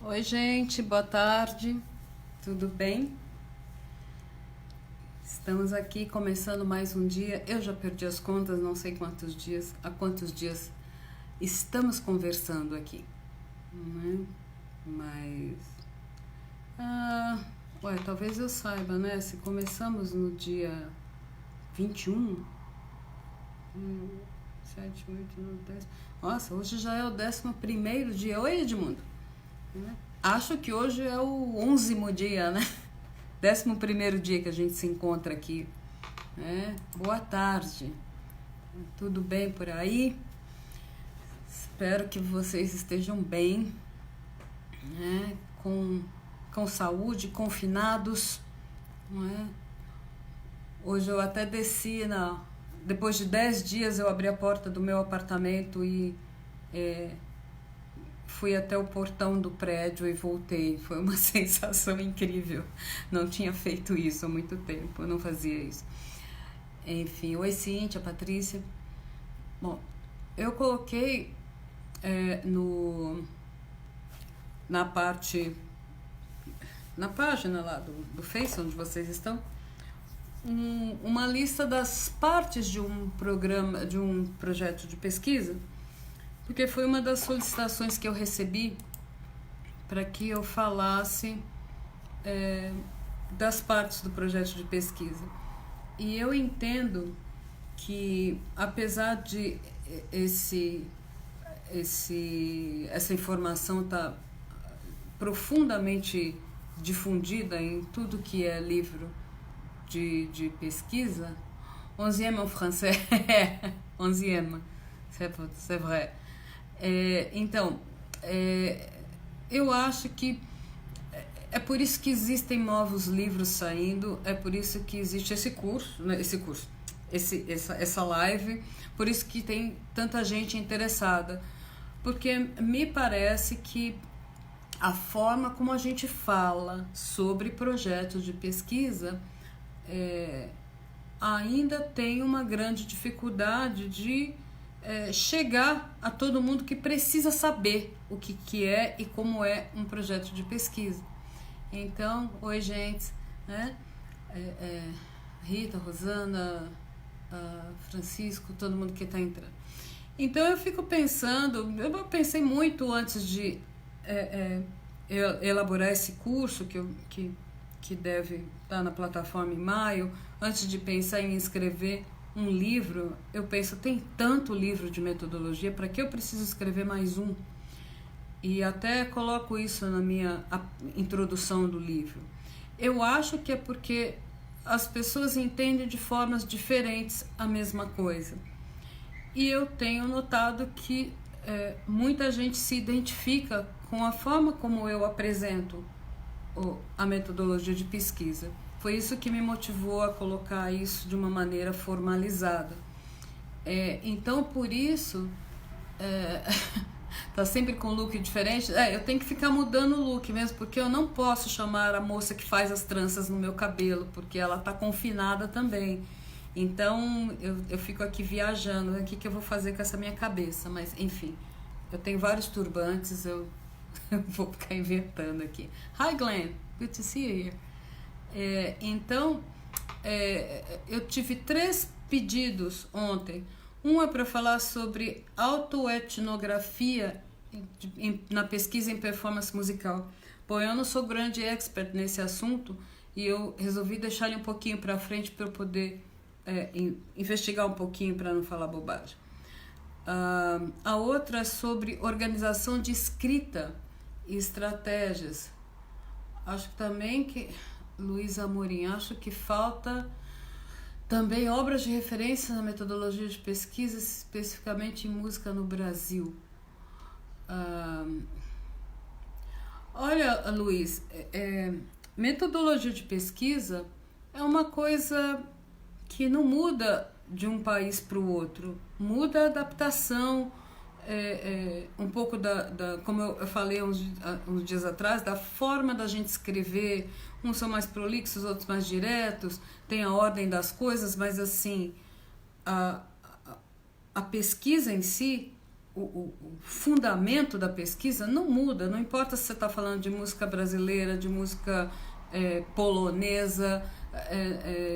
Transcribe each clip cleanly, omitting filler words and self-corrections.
Oi, gente, boa tarde, tudo bem? Estamos aqui começando mais um dia. Eu já perdi as contas, não sei há quantos dias estamos conversando aqui, né? Mas, ah, talvez eu saiba, né? Se começamos no dia 21, 7, 8, 9, 10. Nossa, hoje já é o 11º dia. Oi, Edmundo. Acho que hoje é o 11º dia, né? 11º dia que a gente se encontra aqui, né? Boa tarde, tudo bem por aí? Espero que vocês estejam bem, né? Com saúde, confinados, não é? Hoje eu até desci, depois de 10 dias eu abri a porta do meu apartamento e fui até o portão do prédio e voltei. Foi uma sensação incrível. Não tinha feito isso há muito tempo, eu não fazia isso. Enfim, oi Cíntia, Patrícia. Bom, eu coloquei no na parte na página lá do Face, onde vocês estão, uma lista das partes de um programa, de um projeto de pesquisa, porque foi uma das solicitações que eu recebi para que eu falasse das partes do projeto de pesquisa. E eu entendo que, apesar de essa informação estar profundamente difundida em tudo que é livro de pesquisa, onzième en français, onzième, c'est vrai. Então, eu acho que é por isso que existem novos livros saindo, é por isso que existe esse curso, né, essa live, por isso que tem tanta gente interessada, porque me parece que a forma como a gente fala sobre projetos de pesquisa ainda tem uma grande dificuldade de chegar a todo mundo que precisa saber o que é e como é um projeto de pesquisa. Então, oi gente, né? Rita, Rosana, Francisco, todo mundo que está entrando. Então eu fico pensando, eu pensei muito antes de elaborar esse curso que deve estar na plataforma em maio, antes de pensar em escrever um livro, eu penso, tem tanto livro de metodologia, para que eu preciso escrever mais um? E até coloco isso na minha introdução do livro. Eu acho que é porque as pessoas entendem de formas diferentes a mesma coisa. E eu tenho notado que muita gente se identifica com a forma como eu apresento a metodologia de pesquisa. Foi isso que me motivou a colocar isso de uma maneira formalizada. Então, por isso, tá sempre com look diferente. Eu tenho que ficar mudando o look mesmo, porque eu não posso chamar a moça que faz as tranças no meu cabelo, porque ela tá confinada também. Então eu fico aqui viajando, o que eu vou fazer com essa minha cabeça? Mas enfim, eu tenho vários turbantes, eu vou ficar inventando aqui. Hi Glenn, good to see you here. Então, eu tive 3 pedidos ontem. Um é para falar sobre autoetnografia na pesquisa em performance musical. Bom, eu não sou grande expert nesse assunto e eu resolvi deixar ele um pouquinho para frente para eu poder investigar um pouquinho, para não falar bobagem. A outra é sobre organização de escrita e estratégias. Acho que também Luísa Amorim, acho que falta também obras de referência na metodologia de pesquisa, especificamente em música no Brasil. Olha, Luiz, metodologia de pesquisa é uma coisa que não muda de um país para o outro, muda a adaptação, um pouco como eu falei uns dias atrás, da forma da gente escrever. Uns são mais prolixos, outros mais diretos, tem a ordem das coisas, mas assim, a pesquisa em si o fundamento da pesquisa não muda, não importa se você está falando de música brasileira, de música polonesa,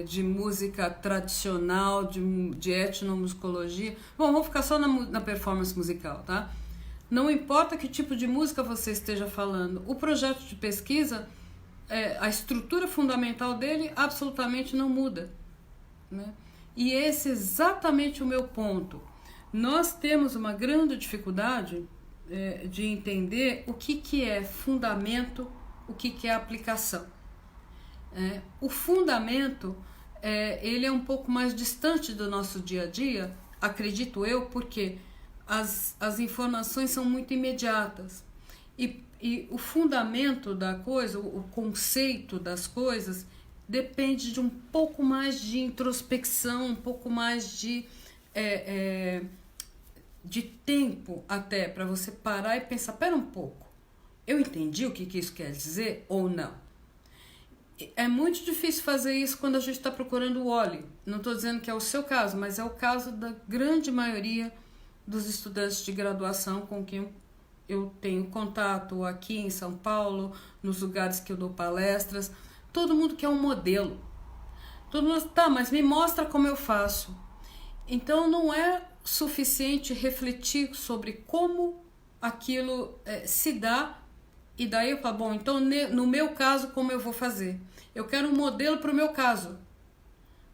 de música tradicional, de etnomusicologia. Bom, vamos ficar só na performance musical, tá? Não importa que tipo de música você esteja falando, o projeto de pesquisa, a estrutura fundamental dele absolutamente não muda, né? E esse é exatamente o meu ponto. Nós temos uma grande dificuldade de entender o que é fundamento, o que é aplicação. O fundamento, ele é um pouco mais distante do nosso dia a dia, acredito eu, porque as informações são muito imediatas. E o fundamento da coisa, o conceito das coisas, depende de um pouco mais de introspecção, um pouco mais de tempo até para você parar e pensar, pera um pouco, eu entendi o que isso quer dizer ou não? É muito difícil fazer isso quando a gente está procurando o óleo. Não estou dizendo que é o seu caso, mas é o caso da grande maioria dos estudantes de graduação com quem eu tenho contato aqui em São Paulo, nos lugares que eu dou palestras. Todo mundo quer um modelo. Todo mundo, tá, mas me mostra como eu faço. Então não é suficiente refletir sobre como aquilo se dá, e daí eu falo, bom, então no meu caso como eu vou fazer? Eu quero um modelo para o meu caso,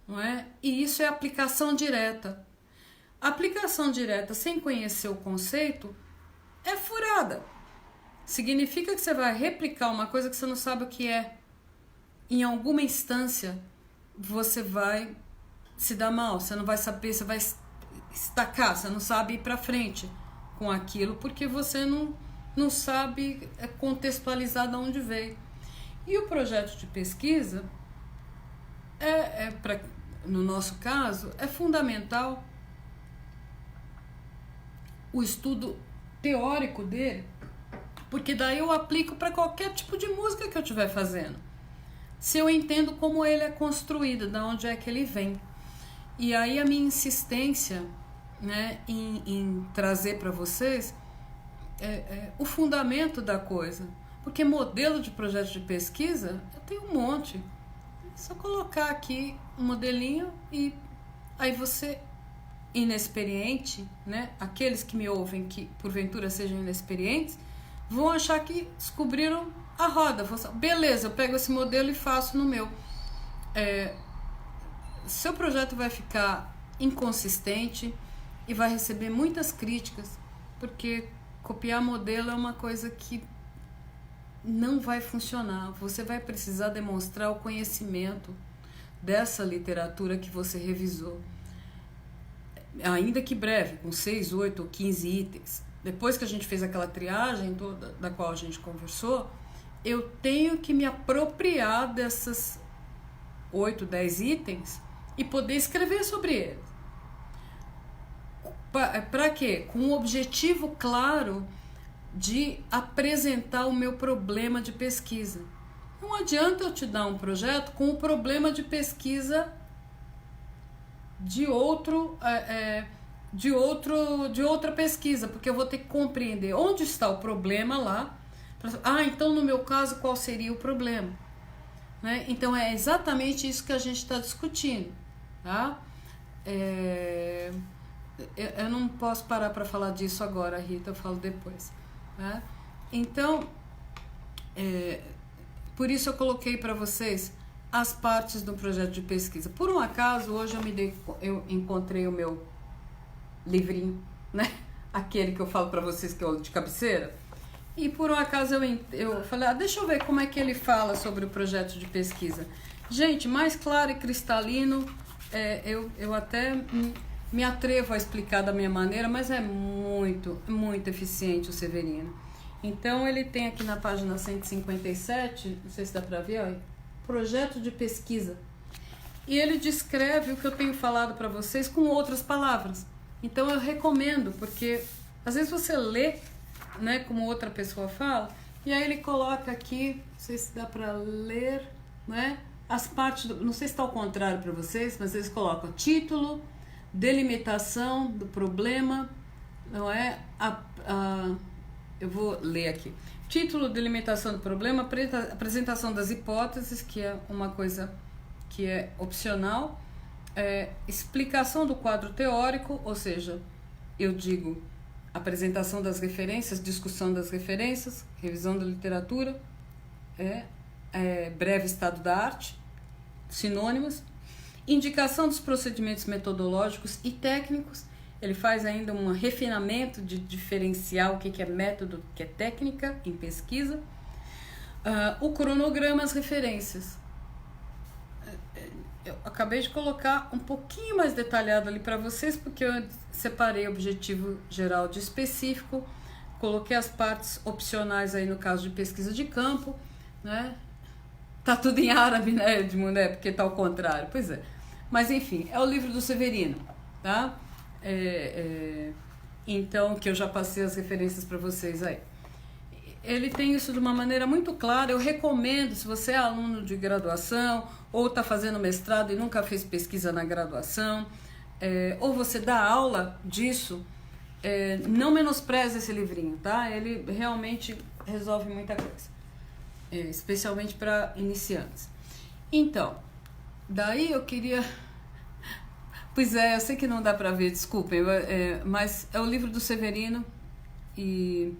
não é? E isso é aplicação direta. Aplicação direta sem conhecer o conceito é furada. Significa que você vai replicar uma coisa que você não sabe o que é. Em alguma instância você vai se dar mal, você não vai saber, você vai estacar, você não sabe ir para frente com aquilo, porque você não sabe contextualizar de onde veio. E o projeto de pesquisa, no nosso caso, é fundamental o estudo teórico dele, porque daí eu aplico para qualquer tipo de música que eu estiver fazendo. Se eu entendo como ele é construído, de onde é que ele vem. E aí a minha insistência, né, em trazer para vocês o fundamento da coisa. Porque modelo de projeto de pesquisa, eu tenho um monte. É só colocar aqui um modelinho e aí você, inexperiente, né, aqueles que me ouvem que porventura sejam inexperientes, vão achar que descobriram a roda. Beleza, eu pego esse modelo e faço no meu. Seu projeto vai ficar inconsistente e vai receber muitas críticas, porque copiar modelo é uma coisa que não vai funcionar. Você vai precisar demonstrar o conhecimento dessa literatura que você revisou, ainda que breve, com 6, 8 ou 15 itens. Depois que a gente fez aquela triagem toda da qual a gente conversou, eu tenho que me apropriar dessas 8, 10 itens e poder escrever sobre eles. Para quê? Com o objetivo claro de apresentar o meu problema de pesquisa. Não adianta eu te dar um projeto com o problema de pesquisa de outra pesquisa, porque eu vou ter que compreender onde está o problema lá. Então no meu caso qual seria o problema, né? Então é exatamente isso que a gente está discutindo, tá? Eu não posso parar para falar disso agora, Rita, eu falo depois, tá? Então por isso eu coloquei para vocês as partes do projeto de pesquisa. Por um acaso hoje eu encontrei o meu livrinho, né? Aquele que eu falo para vocês que é o de cabeceira. E por um acaso eu falei, deixa eu ver como é que ele fala sobre o projeto de pesquisa. Gente, mais claro e cristalino, eu até me atrevo a explicar da minha maneira, mas é muito, muito eficiente o Severino. Então ele tem aqui na página 157, não sei se dá para ver, ó, projeto de pesquisa. E ele descreve o que eu tenho falado para vocês com outras palavras. Então eu recomendo, porque às vezes você lê, né, como outra pessoa fala, e aí ele coloca aqui, não sei se dá para ler, né, as partes, não sei se está ao contrário para vocês, mas eles colocam título, delimitação do problema, Não é eu vou ler aqui. Título: delimitação do problema, apresentação das hipóteses, que é uma coisa que é opcional, explicação do quadro teórico, ou seja, eu digo apresentação das referências, discussão das referências, revisão da literatura, breve estado da arte, sinônimos, indicação dos procedimentos metodológicos e técnicos. Ele faz ainda um refinamento de diferenciar o que é método, o que é técnica em pesquisa. O cronograma, as referências. Eu acabei de colocar um pouquinho mais detalhado ali para vocês, porque eu separei objetivo geral de específico, coloquei as partes opcionais aí no caso de pesquisa de campo, né? Tá tudo em árabe, né, Edmundo? Porque tá ao contrário. Pois é. Mas enfim, é o livro do Severino, tá? Então, que eu já passei as referências para vocês aí. Ele tem isso de uma maneira muito clara. Eu recomendo, se você é aluno de graduação ou está fazendo mestrado e nunca fez pesquisa na graduação, ou você dá aula disso, não menospreze esse livrinho, tá? Ele realmente resolve muita coisa, especialmente para iniciantes. Então, daí eu queria... Pois é, eu sei que não dá para ver, desculpem, mas é o livro do Severino, e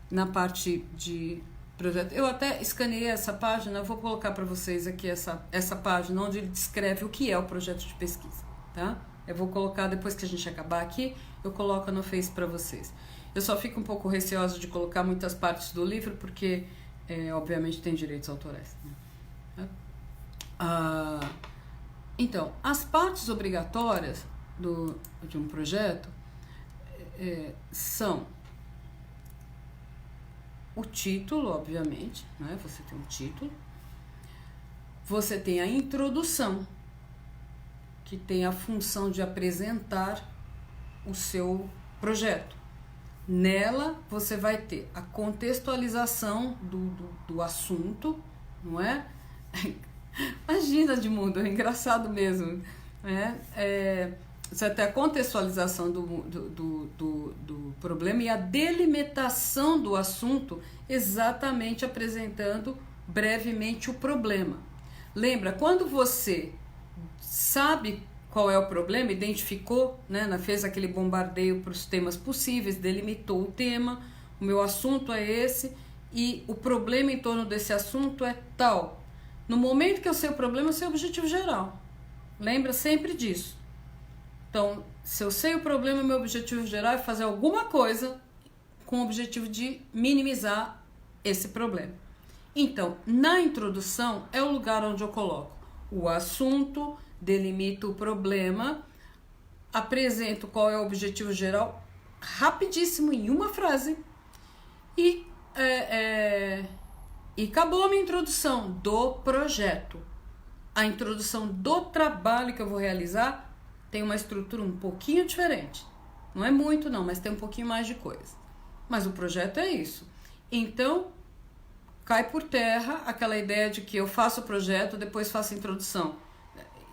na parte de projeto... Eu até escaneei essa página, eu vou colocar para vocês aqui essa página onde ele descreve o que é o projeto de pesquisa, tá? Eu vou colocar, depois que a gente acabar aqui, eu coloco no Face para vocês. Eu só fico um pouco receosa de colocar muitas partes do livro, porque, obviamente, tem direitos autorais, né? Então, as partes obrigatórias de um projeto são o título, obviamente, né? Você tem um título, você tem a introdução, que tem a função de apresentar o seu projeto. Nela, você vai ter a contextualização do assunto, não é? Imagina, Edmundo, é engraçado mesmo, né? Você vai ter a contextualização do problema e a delimitação do assunto, exatamente apresentando brevemente o problema. Lembra, quando você sabe qual é o problema, identificou, né, fez aquele bombardeio para os temas possíveis, delimitou o tema, o meu assunto é esse e o problema em torno desse assunto é tal. No momento que eu sei o problema, eu sei o objetivo geral. Lembra sempre disso. Então, se eu sei o problema, meu objetivo geral é fazer alguma coisa com o objetivo de minimizar esse problema. Então, na introdução é o lugar onde eu coloco o assunto, delimito o problema, apresento qual é o objetivo geral, rapidíssimo, em uma frase, e acabou a minha introdução do projeto. A introdução do trabalho que eu vou realizar tem uma estrutura um pouquinho diferente. Não é muito não, mas tem um pouquinho mais de coisa. Mas o projeto é isso. Então, cai por terra aquela ideia de que eu faço o projeto, depois faço a introdução.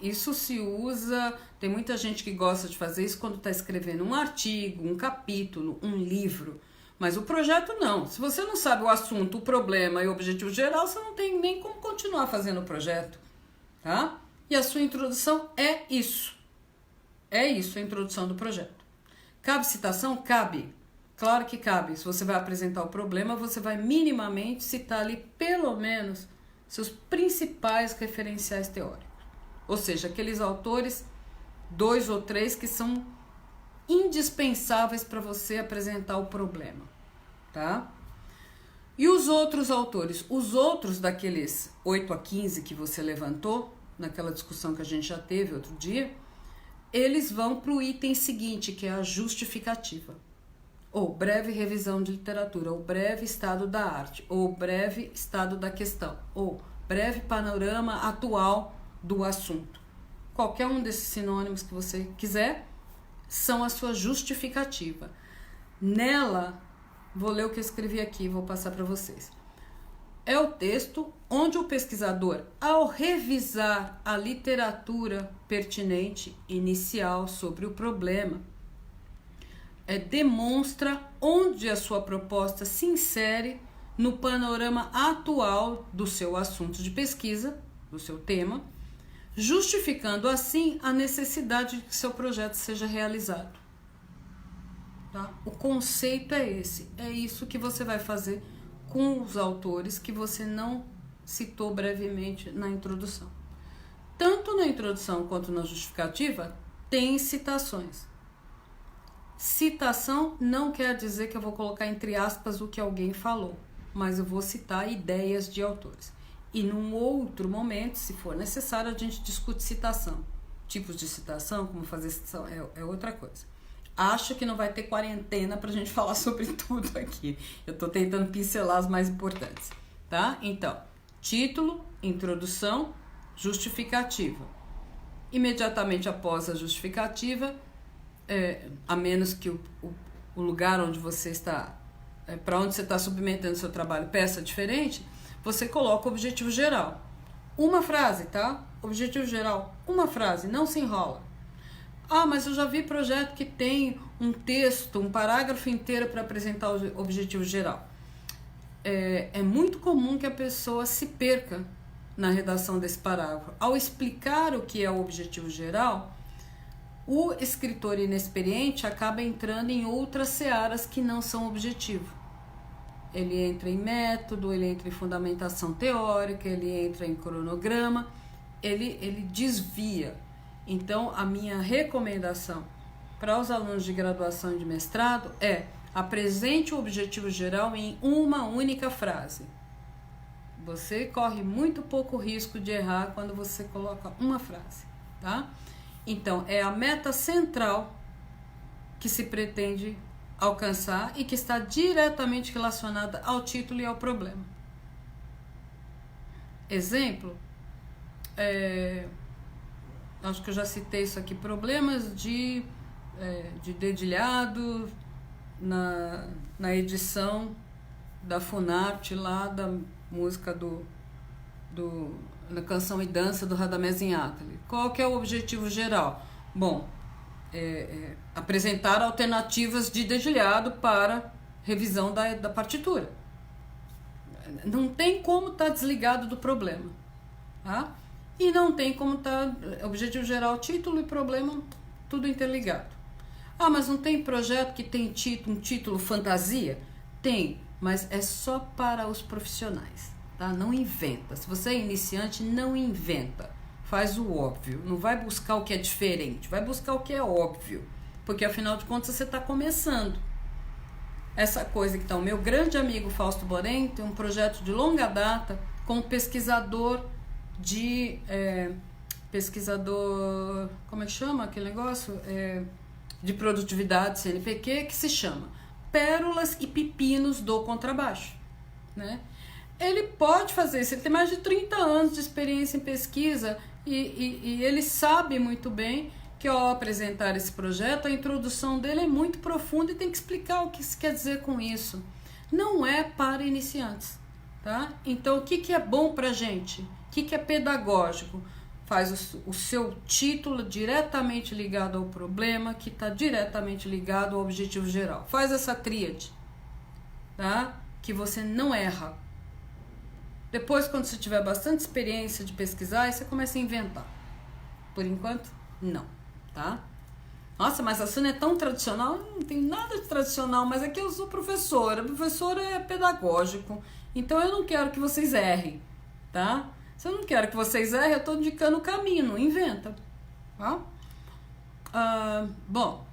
Isso se usa, tem muita gente que gosta de fazer isso quando está escrevendo um artigo, um capítulo, um livro. Mas o projeto não. Se você não sabe o assunto, o problema e o objetivo geral, você não tem nem como continuar fazendo o projeto, tá? E a sua introdução é isso. É isso, a introdução do projeto. Cabe citação? Cabe. Claro que cabe. Se você vai apresentar o problema, você vai minimamente citar ali, pelo menos, seus principais referenciais teóricos. Ou seja, aqueles autores, 2 ou 3, que são indispensáveis para você apresentar o problema, tá? E os outros autores? Os outros daqueles 8 a 15 que você levantou, naquela discussão que a gente já teve outro dia, eles vão para o item seguinte, que é a justificativa. Ou breve revisão de literatura, ou breve estado da arte, ou breve estado da questão, ou breve panorama atual do assunto. Qualquer um desses sinônimos que você quiser, são a sua justificativa. Nela, vou ler o que eu escrevi aqui, vou passar para vocês. É o texto onde o pesquisador, ao revisar a literatura pertinente inicial sobre o problema, demonstra onde a sua proposta se insere no panorama atual do seu assunto de pesquisa, do seu tema, justificando assim a necessidade de que seu projeto seja realizado. Tá? O conceito é esse, é isso que você vai fazer com os autores que você não citou brevemente na introdução. Tanto na introdução quanto na justificativa, tem citações. Citação não quer dizer que eu vou colocar entre aspas o que alguém falou, mas eu vou citar ideias de autores. E num outro momento, se for necessário, a gente discute citação. Tipos de citação, como fazer citação, é outra coisa. Acho que não vai ter quarentena pra gente falar sobre tudo aqui. Eu tô tentando pincelar as mais importantes, tá? Então, título, introdução, justificativa. Imediatamente após a justificativa, a menos que o lugar onde você está, para onde você está submetendo o seu trabalho peça diferente, você coloca o objetivo geral. Uma frase, tá? Objetivo geral, uma frase, não se enrola. Ah, mas eu já vi projeto que tem um texto, um parágrafo inteiro para apresentar o objetivo geral. É muito comum que a pessoa se perca na redação desse parágrafo. Ao explicar o que é o objetivo geral, o escritor inexperiente acaba entrando em outras searas que não são objetivo. Ele entra em método, ele entra em fundamentação teórica, ele entra em cronograma, ele desvia. Então, a minha recomendação para os alunos de graduação e de mestrado é: apresente o objetivo geral em uma única frase. Você corre muito pouco risco de errar quando você coloca uma frase, tá? Então, é a meta central que se pretende alcançar e que está diretamente relacionada ao título e ao problema. Exemplo, acho que eu já citei isso aqui, problemas de dedilhado na edição da Funarte lá da música da Canção e Dança do Radamés Inátali. Qual que é o objetivo geral? Bom, apresentar alternativas de dedilhado para revisão da partitura. Não tem como estar desligado do problema, tá? E não tem como estar objetivo geral, título e problema, tudo interligado. Ah, mas não tem projeto que tem um título fantasia? Tem, mas é só para os profissionais, tá? Não inventa. Se você é iniciante, não inventa. Faz o óbvio. Não vai buscar o que é diferente, vai buscar o que é óbvio. Porque afinal de contas você está começando. Essa coisa que tá, o meu grande amigo Fausto Borém tem um projeto de longa data com pesquisador como é que chama aquele negócio? De produtividade CNPq, que se chama Pérolas e Pepinos do Contrabaixo, né? Ele pode fazer isso, ele tem mais de 30 anos de experiência em pesquisa e ele sabe muito bem que ao apresentar esse projeto, a introdução dele é muito profunda e tem que explicar o que se quer dizer com isso. Não é para iniciantes, tá? Então, o que é bom pra gente? O que é pedagógico? Faz o seu título diretamente ligado ao problema, que está diretamente ligado ao objetivo geral. Faz essa tríade, tá? Que você não erra. Depois, quando você tiver bastante experiência de pesquisar, aí você começa a inventar. Por enquanto, não, tá? Nossa, mas a Sônia é tão tradicional? Não tem nada de tradicional, mas aqui eu sou professora. Professor é pedagógico, então eu não quero que vocês errem, tá? Se eu não quero que vocês errem, eu estou indicando o caminho, não inventa, tá? Bom,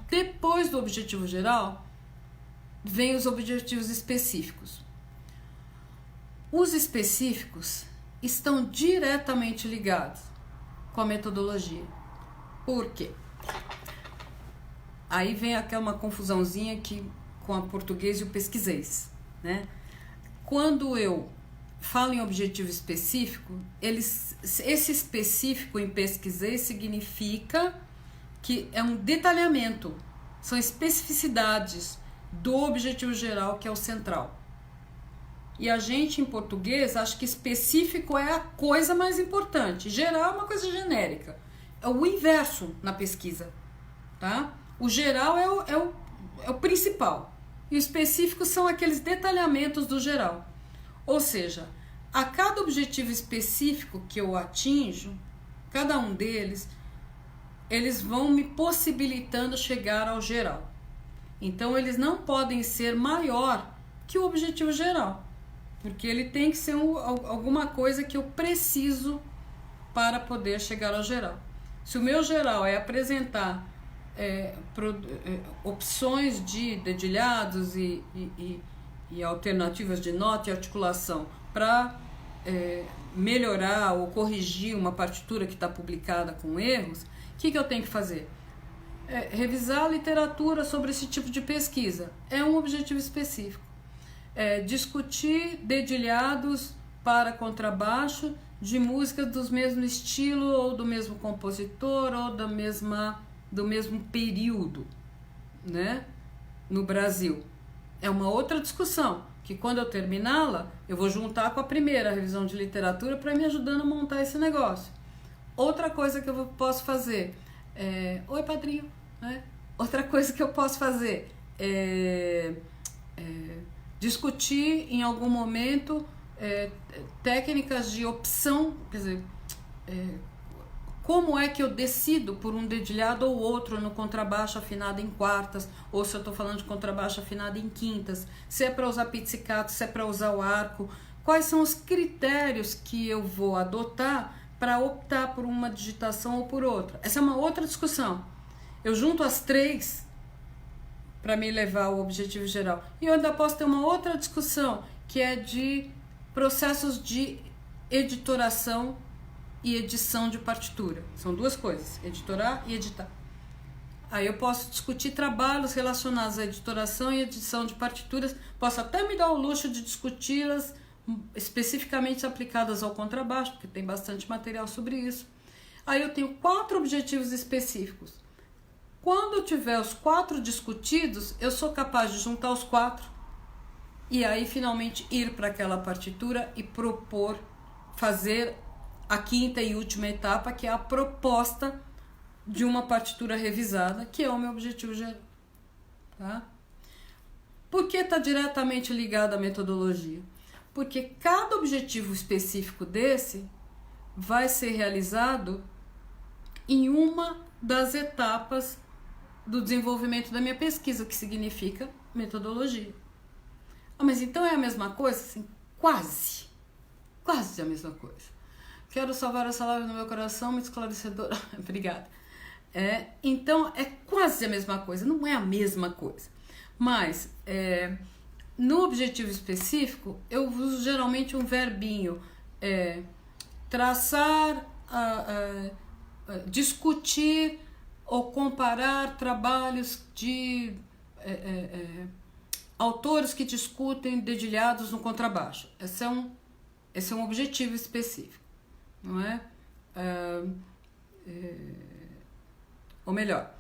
depois do objetivo geral, vem os objetivos específicos. Os específicos estão diretamente ligados com a metodologia. Por quê? Aí vem aquela confusãozinha aqui com a português e o pesquisês, né? Quando eu falo em objetivo específico, esse específico em pesquisês significa que é um detalhamento, são especificidades do objetivo geral, que é o central. E a gente, em português, acha que específico é a coisa mais importante. Geral é uma coisa genérica. É o inverso na pesquisa, tá? O geral é o principal. E o específico são aqueles detalhamentos do geral. Ou seja, a cada objetivo específico que eu atinjo, cada um deles, eles vão me possibilitando chegar ao geral. Então, eles não podem ser maior que o objetivo geral, porque ele tem que ser alguma coisa que eu preciso para poder chegar ao geral. Se o meu geral é apresentar opções de dedilhados e alternativas de nota e articulação para melhorar ou corrigir uma partitura que está publicada com erros, o que eu tenho que fazer? Revisar a literatura sobre esse tipo de pesquisa. É um objetivo específico. Discutir dedilhados para contrabaixo de músicas do mesmo estilo ou do mesmo compositor ou do mesmo período, né, no Brasil. É uma outra discussão, que quando eu terminá-la, eu vou juntar com a primeira revisão de literatura para me ajudando a montar esse negócio. Outra coisa que eu posso fazer oi, padrinho, né? Outra coisa que eu posso fazer discutir em algum momento técnicas de opção, quer dizer, como é que eu decido por um dedilhado ou outro no contrabaixo afinado em quartas, ou se eu estou falando de contrabaixo afinado em quintas, se é para usar pizzicato, se é para usar o arco, quais são os critérios que eu vou adotar para optar por uma digitação ou por outra. Essa é uma outra discussão. Eu junto as três para me levar ao objetivo geral. E eu ainda posso ter uma outra discussão, que é de processos de editoração e edição de partitura. São duas coisas, editorar e editar. Aí eu posso discutir trabalhos relacionados à editoração e edição de partituras, posso até me dar o luxo de discuti-las especificamente aplicadas ao contrabaixo, porque tem bastante material sobre isso. Aí eu tenho 4 objetivos específicos. Quando eu tiver os 4 discutidos, eu sou capaz de juntar os 4 e aí finalmente ir para aquela partitura e propor, fazer a 5ª e última etapa, que é a proposta de uma partitura revisada, que é o meu objetivo geral. Tá? Por que está diretamente ligado à metodologia? Porque cada objetivo específico desse vai ser realizado em uma das etapas do desenvolvimento da minha pesquisa, que significa metodologia. Mas então é a mesma coisa? Assim, quase a mesma coisa. Quero salvar essa live no meu coração, muito esclarecedora. Obrigada. Então, é quase a mesma coisa, não é a mesma coisa. Mas, no objetivo específico, eu uso geralmente um verbinho. Traçar, discutir ou comparar trabalhos de autores que discutem dedilhados no contrabaixo. Esse é um objetivo específico. Não é? Ou melhor,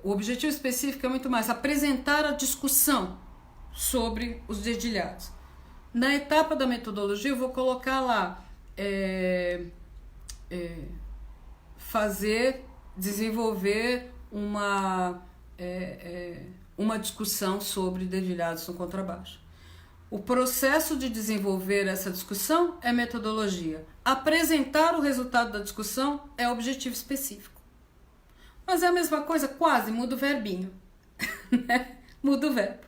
o objetivo específico é muito mais apresentar a discussão sobre os dedilhados. Na etapa da metodologia, eu vou colocar lá desenvolver uma discussão sobre dedilhados no contrabaixo. O processo de desenvolver essa discussão é metodologia. Apresentar o resultado da discussão é objetivo específico. Mas é a mesma coisa, quase, muda o verbinho. Né? Muda o verbo.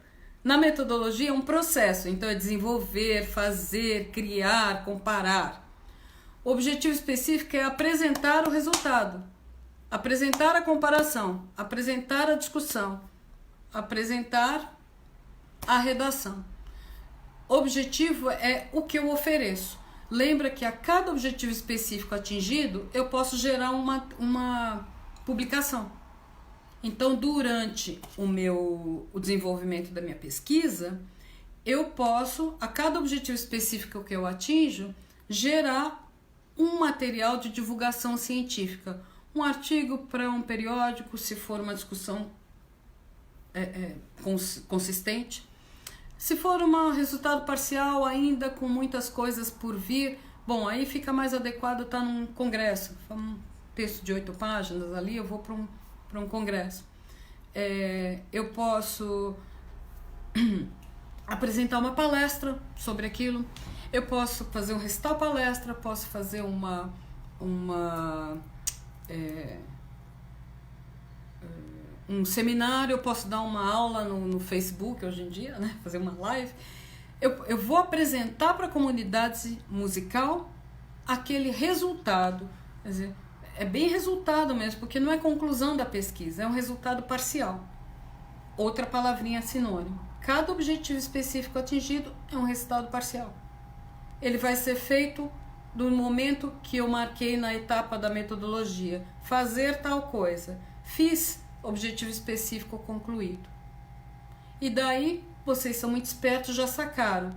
Na metodologia é um processo, então é desenvolver, fazer, criar, comparar. O objetivo específico é apresentar o resultado, apresentar a comparação, apresentar a discussão, apresentar a redação. Objetivo é o que eu ofereço. Lembra que a cada objetivo específico atingido, eu posso gerar uma publicação. Então, durante o desenvolvimento da minha pesquisa, eu posso, a cada objetivo específico que eu atinjo, gerar um material de divulgação científica. Um artigo para um periódico, se for uma discussão consistente. Se for um resultado parcial, ainda com muitas coisas por vir, bom, aí fica mais adequado estar num congresso. Um texto de 8 páginas ali, eu vou para um congresso. eu posso apresentar uma palestra sobre aquilo, eu posso fazer um recital palestra, posso fazer um seminário, eu posso dar uma aula no Facebook hoje em dia, né? Fazer uma live. Eu vou apresentar para a comunidade musical aquele resultado. Quer dizer, é bem resultado mesmo, porque não é conclusão da pesquisa, é um resultado parcial. Outra palavrinha sinônimo. Cada objetivo específico atingido é um resultado parcial. Ele vai ser feito do momento que eu marquei na etapa da metodologia. Fazer tal coisa. Fiz objetivo específico concluído. E daí, vocês são muito espertos, já sacaram.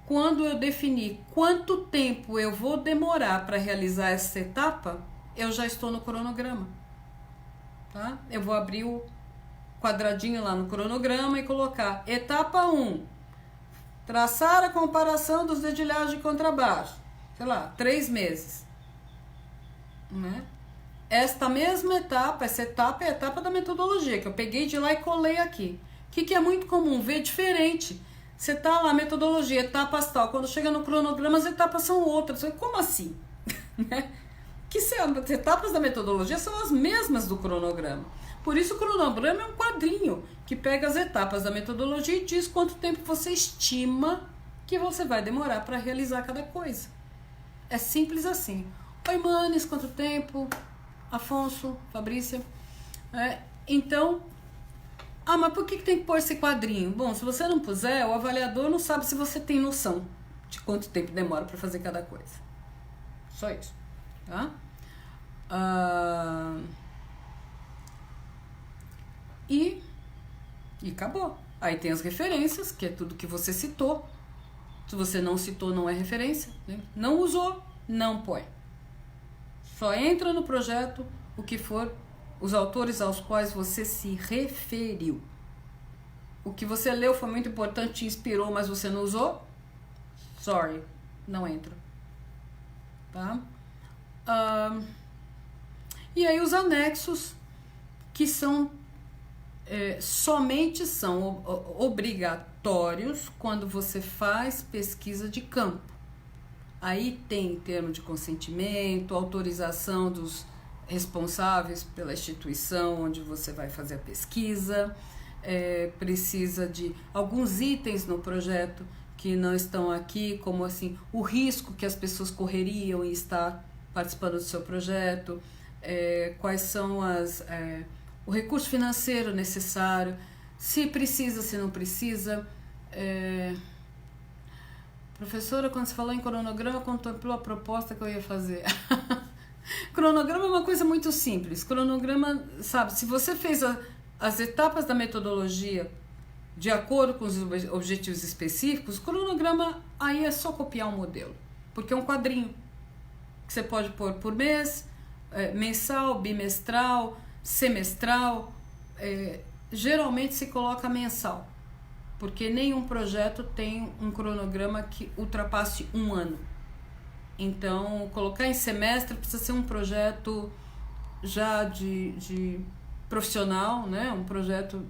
Quando eu definir quanto tempo eu vou demorar para realizar essa etapa, eu já estou no cronograma. Tá? Eu vou abrir o quadradinho lá no cronograma e colocar etapa 1, traçar a comparação dos dedilhados de contrabaixo, sei lá, 3 meses, né? Essa etapa é a etapa da metodologia, que eu peguei de lá e colei aqui. O que é muito comum? Ver diferente. Você tá lá, metodologia, etapas tal, quando chega no cronograma as etapas são outras. Como assim? Que as etapas da metodologia são as mesmas do cronograma. Por isso o cronograma é um quadrinho que pega as etapas da metodologia e diz quanto tempo você estima que você vai demorar para realizar cada coisa. É simples assim. Oi, Manes, quanto tempo? Afonso, Fabrícia. Então, mas por que tem que pôr esse quadrinho? Bom, se você não puser, o avaliador não sabe se você tem noção de quanto tempo demora para fazer cada coisa. Só isso. Tá? E acabou. Aí tem as referências, que é tudo que você citou. Se você não citou, não é referência, né? Não usou, não põe. Só entra no projeto o que for os autores aos quais você se referiu. O que você leu foi muito importante, te inspirou, mas você não usou? Sorry, não entra. Tá? E aí os anexos, que são somente são obrigatórios quando você faz pesquisa de campo. Aí tem termo de consentimento, autorização dos responsáveis pela instituição onde você vai fazer a pesquisa, precisa de alguns itens no projeto que não estão aqui, como assim, o risco que as pessoas correriam em estar participando do seu projeto, quais são o recurso financeiro necessário, se precisa, se não precisa. Professora, quando você falou em cronograma, contemplou a proposta que eu ia fazer. Cronograma é uma coisa muito simples. Cronograma, sabe, se você fez as etapas da metodologia de acordo com os objetivos específicos, cronograma aí é só copiar um modelo, porque é um quadrinho que você pode pôr por mês, mensal, bimestral, semestral, geralmente se coloca mensal, porque nenhum projeto tem um cronograma que ultrapasse 1 ano. Então, colocar em semestre precisa ser um projeto já de profissional, né? Um projeto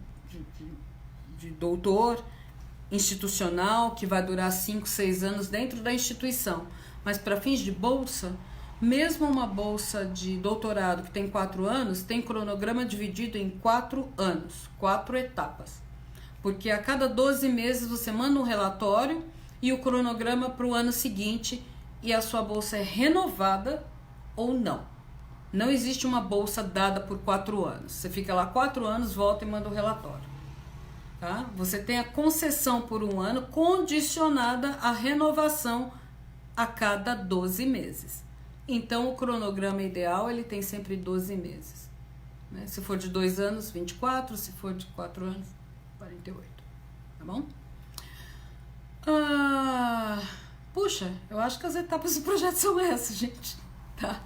de doutor institucional que vai durar 5, 6 anos dentro da instituição. Mas para fins de bolsa, mesmo uma bolsa de doutorado que tem 4 anos, tem cronograma dividido em 4 anos, 4 etapas. Porque a cada 12 meses você manda um relatório e o cronograma para o ano seguinte, e a sua bolsa é renovada ou não. Não existe uma bolsa dada por 4 anos. Você fica lá 4 anos, volta e manda o relatório. Tá? Você tem a concessão por 1 ano condicionada à renovação a cada 12 meses. Então, o cronograma ideal, ele tem sempre 12 meses. Né? Se for de 2 anos, 24. Se for de 4 anos, 48. Tá bom? Puxa, eu acho que as etapas do projeto são essas, gente. Tá?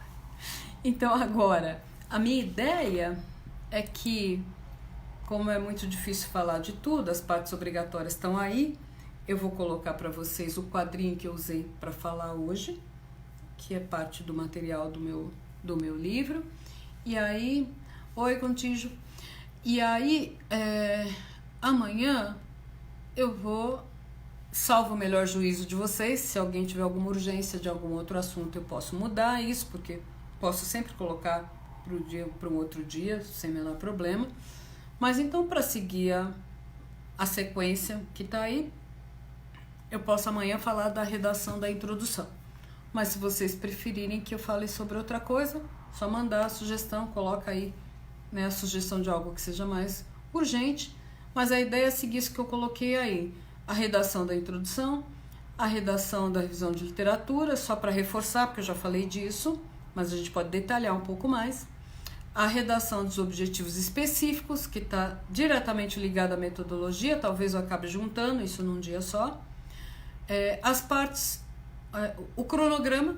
Então, agora, a minha ideia é que, como é muito difícil falar de tudo, as partes obrigatórias estão aí, eu vou colocar para vocês o quadrinho que eu usei para falar hoje, que é parte do material do meu livro. E aí, oi, Contígio. E aí, amanhã eu vou, salvo o melhor juízo de vocês, se alguém tiver alguma urgência de algum outro assunto, eu posso mudar isso, porque posso sempre colocar para um outro dia, sem o menor problema. Mas então, para seguir a sequência que está aí, eu posso amanhã falar da redação da introdução. Mas se vocês preferirem que eu fale sobre outra coisa, só mandar a sugestão, coloca aí, né, a sugestão de algo que seja mais urgente. Mas a ideia é seguir isso que eu coloquei aí. A redação da introdução, a redação da revisão de literatura, só para reforçar, porque eu já falei disso, mas a gente pode detalhar um pouco mais. A redação dos objetivos específicos, que está diretamente ligada à metodologia, talvez eu acabe juntando isso num dia só. As partes, o cronograma,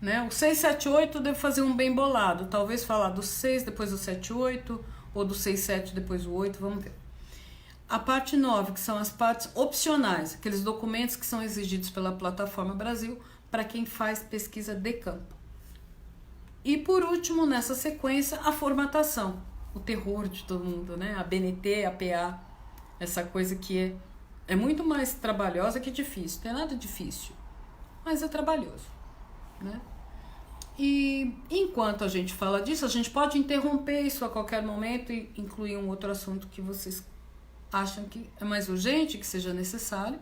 né? O 6, 7, 8 eu devo fazer um bem bolado, talvez falar do 6, depois do 7, 8, ou do 6, 7, depois do 8, vamos ver. A parte 9, que são as partes opcionais, aqueles documentos que são exigidos pela Plataforma Brasil para quem faz pesquisa de campo. E por último, nessa sequência, a formatação, o terror de todo mundo, né? A BNT, a PA, essa coisa que é muito mais trabalhosa que difícil, não é nada difícil, mas é trabalhoso, né? E enquanto a gente fala disso, a gente pode interromper isso a qualquer momento e incluir um outro assunto que vocês acham que é mais urgente, que seja necessário,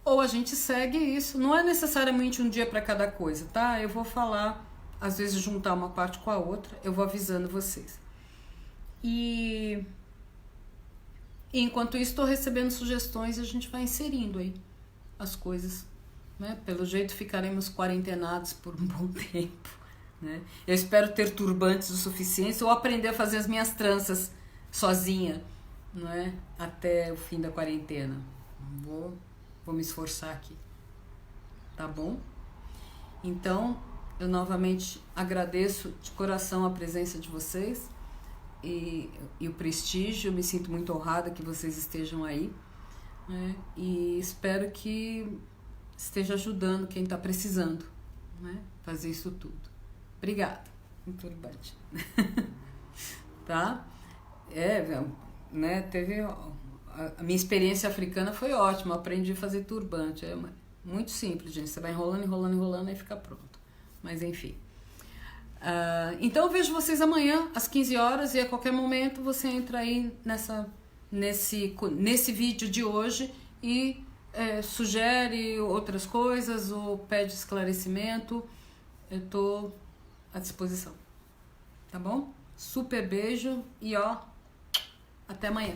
ou a gente segue isso. Não é necessariamente um dia para cada coisa, tá? Eu vou falar, às vezes juntar uma parte com a outra, eu vou avisando vocês. E enquanto isso, estou recebendo sugestões e a gente vai inserindo aí as coisas, né? Pelo jeito ficaremos quarentenados por um bom tempo, né? Eu espero ter turbantes o suficiente ou aprender a fazer as minhas tranças sozinha, não é? Até o fim da quarentena. Vou me esforçar aqui, tá bom? Então, eu novamente agradeço de coração a presença de vocês e o prestígio. Eu me sinto muito honrada que vocês estejam aí, né? E espero que esteja ajudando quem está precisando, né? Fazer isso tudo. Obrigada. Um turbante. Tá? Né? Teve a minha experiência africana foi ótima. Eu aprendi a fazer turbante. É muito simples, gente. Você vai enrolando, enrolando, enrolando e fica pronto. Mas enfim. Então eu vejo vocês amanhã às 15 horas e a qualquer momento você entra aí nesse vídeo de hoje e sugere outras coisas ou pede esclarecimento. Eu estou à disposição. Tá bom? Super beijo e até amanhã.